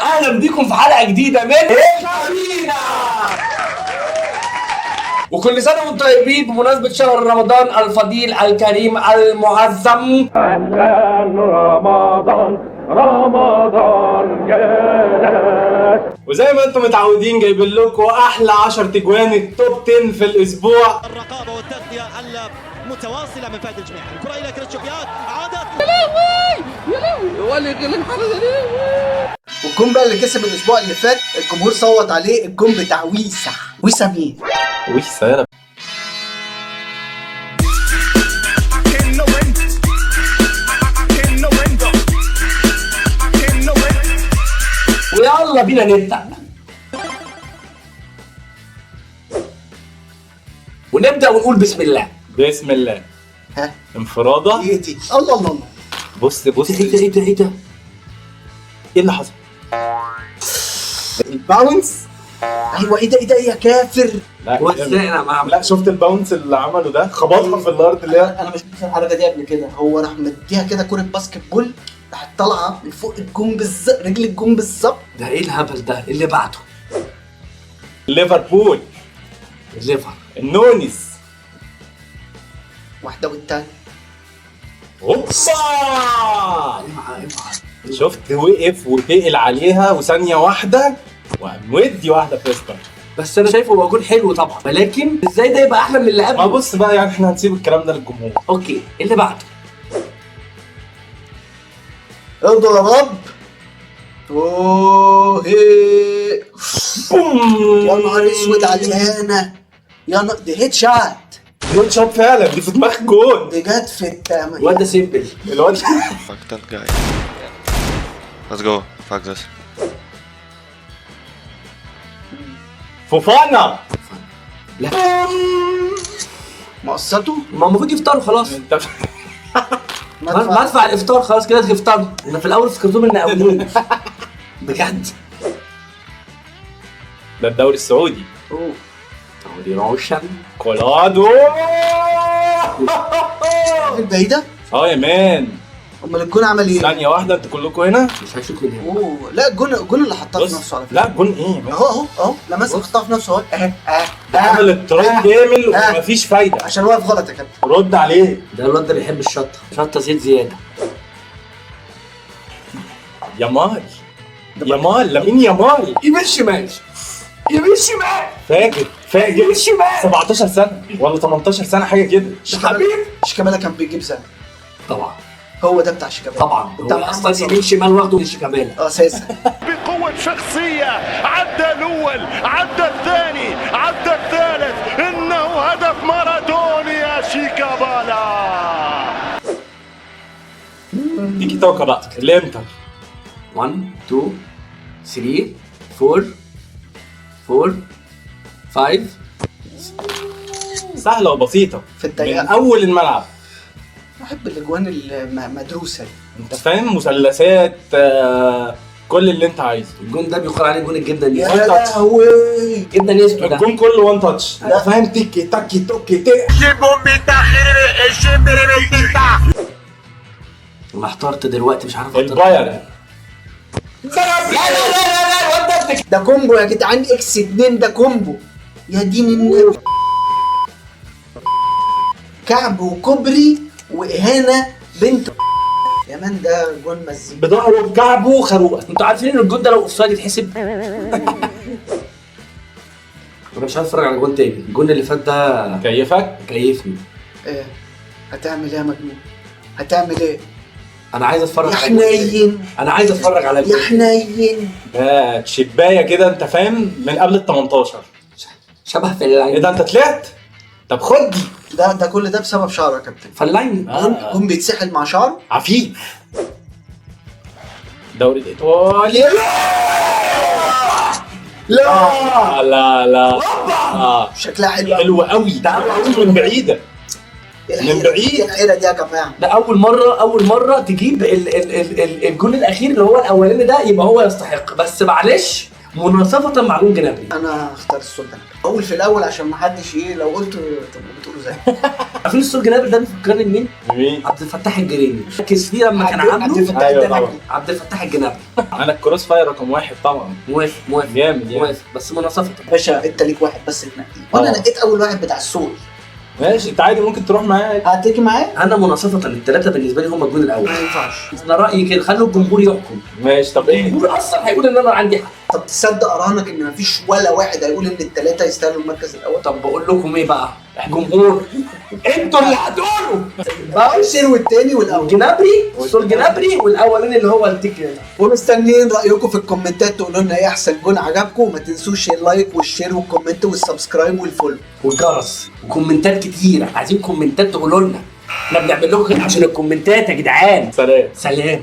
اهلا بيكم في حلقه جديده من شعبينا. وكل سنه وانتم طيبين بمناسبه شهر رمضان الفضيل الكريم المعظم. اهلا رمضان جاء. وزي ما انتم متعودين جايبين لكم احلى 10 تجوان التوب 10 في الاسبوع. الرقابه والتغطيه المتواصله من فهد الجميع. الكره الى كريستيانو عادت. والجون بقى اللي كسب الاسبوع اللي فات الجمهور صوت عليه، الجون بتاع ويسا مين؟ وش سيارة ويلا بينا نبدا ونقول بسم الله. بسم الله. ها انفرادة. ايه دي؟ الله الله الله. بص ايه ده ايه اللي حصل؟ الباونس. ايوه ايه ده يا كافر؟ لا شفت الباونس اللي عمله ده، خبطها في الارض اللي هي. انا مش فاكر الحركه دي قبل كده. هو راح مديها كده كوره باسكت بول، راحت طالعه من فوق الجون بالظبط، رجل الجون بالظبط. ده ايه الهبل ده؟ اللي بعده ليفربول. الليفر. النونيز. واحده والتانيه. اوبا. اوعى شفت وقف وتقل عليها وثانيه واحده وقام ودي واحده فيستر. بس انا شايفه هو جول حلو طبعا، ولكن ازاي ده يبقى احلى من اللي ما قبله؟ بص بقى، يعني احنا هنسيب الكلام ده للجمهور. اوكي اللي بعده. ارضى يا رب. اوه هي. بوم. يا نهار اسود على الاهانه. يا نهار دي هيد شوت. جول شوت فعلا، دي في دماغ جول. دي جت في الواد ده سيمبل. الواد Fuck that guy. Let's go. Fuck this. فوفانا. لا مقصته. ما المفروض يفطروا خلاص. انت ما ادفع الافطار خلاص كده تفطروا. انا في الاول فكرتهم ان اولون بجد. ده الدوري السعودي. اوه دي روشن كولادو. البعيده. يا مان. امال الجون عمل ايه؟ ثانيه واحده، انتوا كلكم هنا. مش هشوف من هنا. اوه لا، الجون اللي حطها في نفسه على فكره. لا جون ايه؟ اهو لمسها حطها في نفسه اهو. عمل التراي كامل ومفيش فايده. عشان واقف غلط يا كابتن. رد عليه. ده الواد ده بيحب الشطه، شطه زيت زياده. يامال لامين يامال. يمين شمال فاجر يمين شمال. 17 سنه ولا 18 سنه حاجه كده. حبيبي شيكابالا كان بيجيب سنه. طبعا هو ده بتاع شيكابالا. طبعا هو اصلا يمين شمال واخده من شيكابالا اساسا. بقوة شخصية عدى الأول، عدى الثاني، عدى الثالث. إنه هدف مارادوني يا شيكابالا. تيكي توكا بقى الانتر. 1 2 3 4 5. سهله وبسيطه في من الدقيقه. اول الملعب. بحب الاجوان المدروسه دي. انت فاهم، مثلثات، كل اللي انت عايزه. الجون ده بيقال عليه جون الجبنه يا نيستو. لهوي. جبنه نيستو ده. الجون كله وان تاتش. لا فاهم، تيكي تاكي توكي تي. انا احترت دلوقتي مش عارف البايرن. ده كومبو يا جدعان، اكس 2 ده كومبو. يا دين النبي. كعب وكوبري واهانه بنت يا مان. ده جون مزيكا بظهره بكعبه خروقه. انتوا عارفين ان الجون ده لو اوفسايد يتحسب؟ انا مش عارف اتفرج على جون تاني. الجون اللي فات ده كيفك. كيفني. ايه هتعمل ايه يا مجنون؟ هتعمل ايه انا عايز اتفرج يا على الجون تاني. حنين؟ انا عايز اتفرج على يا الجون. حنين. ده تشبايه كده، انت فاهم، من قبل ال 18. شبه ايه فلاين. ده، انت طلعت؟ طب خد دي. ده كل ده بسبب شعره يا كابتن. فلاين. جون بيتسحل مع شعر. عفيف. الدوري الايطالي. لا شكلها حلو حلو قوي. ده من بعيده. من بعيد. العيله دي يا جماعه. ده اول مره تجيب الجون الاخير اللي هو الاولاني ده، يبقى هو يستحق. بس معلش مناصفه مع جون جنابري. انا هختار السول جنابري اقول في الاول عشان ما حدش ايه لو قلت تبقوا بتقولوا زي عارفين السول جنابري ده بيفكرني بمين؟ مين؟ عبد الفتاح الجريني. ركز فيه لما كان عبد عامله الفتاح أيوة الجنابري. طبعا. عبد الفتاح الجنابري. انا الكروس فاير رقم 1 طبعا. موافق موافق جامد يعني. موافق بس مناصفه. باشا انت ليك واحد بس تنقيه وانا آه. نقيت اول واحد بتاع السول. ماشي انت عادي ممكن تروح معايا. هتيجي معايا؟ انا مناصفه الثلاثه بالنسبه لي هم الجون الاول. ما ينفعش. انا رايي كده خلوا الجمهور يحكم. ماشي طب ايه؟ الجمهور اصلا هيقول ان انا عندي حق. طب تصدق اراهنك ان مفيش ولا واحد هيقول ان الثلاثه يستاهلوا المركز الاول؟ طب بقول لكم ايه بقى؟ جمهور انتوا اللي هتقولوا بقى الشير والتاني والاول. جنابري السول جنابري والاولاني اللي هو التيك. ومستنيين رايكم في الكومنتات تقولوا لنا ايه احسن جون عجبكم وما تنسوش اللايك والشير والكومنت والسبسكرايب والفولو. والجرس وكومنتات كتير. عايزين كومنتات تقولوا لنا. احنا بنعمل لكم كده عشان الكومنتات يا جدعان. سلام. سلام.